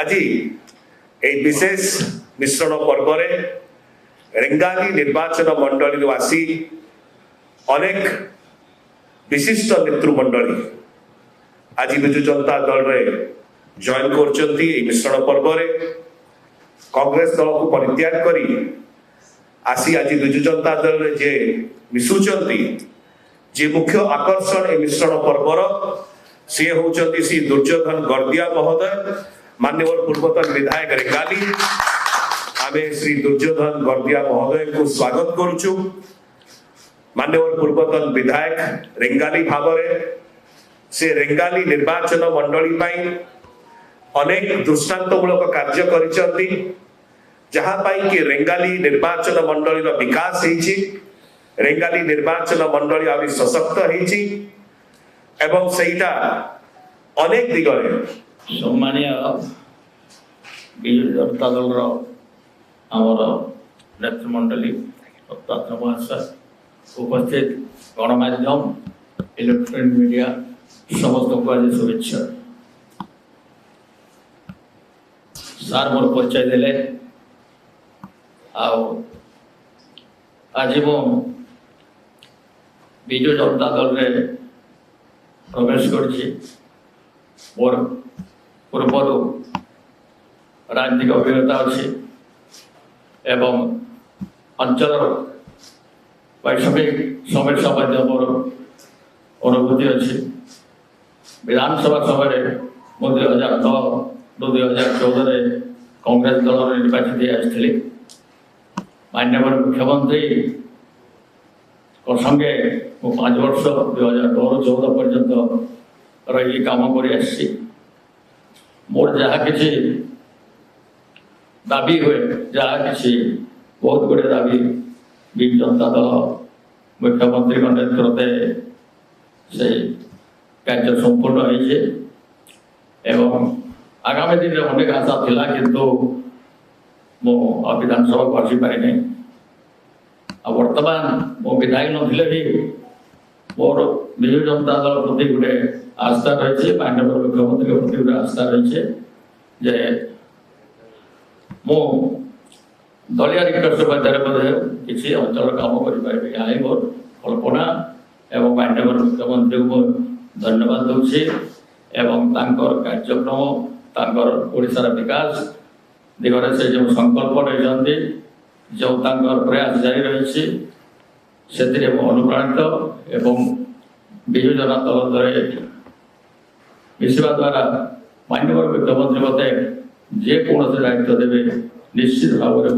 आज विशेष मिश्रण पर्व रेंगाली निर्वाचन मंडली आसी अनेक विशिष्ट नेतृमंडली आज विजु जनता दल जॉइन कर मिश्रण पर्व कांग्रेस दल को परित्याग करी आसी आज विजु जनता दल जे मिशुचंती जे मुख्य आकर्षण ए मिश्रण पर्वर सी होचंती श्री दुर्योधन गरदिया महोदय माननीय पूर्वतन विधायक रेंगाली आमे श्री दुर्योधन गरदिया महोदय को स्वागत करुचु। माननीय पूर्वतन विधायक रेंगाली भावरे से रेंगाली निर्वाचन मंडली पाई अनेक दृष्टांतमूलक कार्य करिसंती जहां पाई कि रेंगाली निर्वाचन मंडली विकास होईछि, रेंगाली निर्वाचन मंडली आदि सशक्त होईछि एवं सेटा अनेक दिगरे सम्मानीय विजु जनता दल आमर नेतृमंडली रत्नाकर महाशय उपस्थित गणमाध्यम इलेक्ट्रॉनिक मीडिया समस्त को आज शुभेच्छा। सार मोर परिचय देले आज मु विजु जनता दल रे प्रवेश करछि। मोर पूर्वर राजनीतिक अभिज्ञता अच्छी एवं अंचल वैषम्यिक समस्या मोर अनुभूति अच्छी। विधानसभा समय मु 2009-2014 कांग्रेस दल निर्वाचित आसती। माननीय मुख्यमंत्री संगे मु 5 वर्ष 2009-2014 पर्यंत रही काम कर मोर जहाँ किसी दाबी हुए जहाँ किसी बहुत गुड़े दाबी विजु जनता दल मुख्यमंत्री नेतृत्व से कार्य संपूर्ण हो आगामी दिन में अनेक आशा थिला किंतु मो विधानसभा को आसी पारि नहीं। वर्तमान मो विधायक नथिले भी मोर विजु जनता दल प्रति गोटे आस्था रही माननीय मुख्यमंत्री प्रति गोटे आस्था रही जे मु दलिया रिक्वेस्ट मध्य किसी अंचल काम करें यहाँ मोर कल्पना एवं माननीय मुख्यमंत्री को धन्यवाद दूसरी एवं कार्यक्रम ओडिशार विकास दिगरे से जो संकल्प रही जो प्रयास जारी रही से अनुप्राणित एवं विजु जनता दल मिशा द्वारा माननीय मुख्यमंत्री मते जेकोसी दायित्व देवे निश्चित भाव में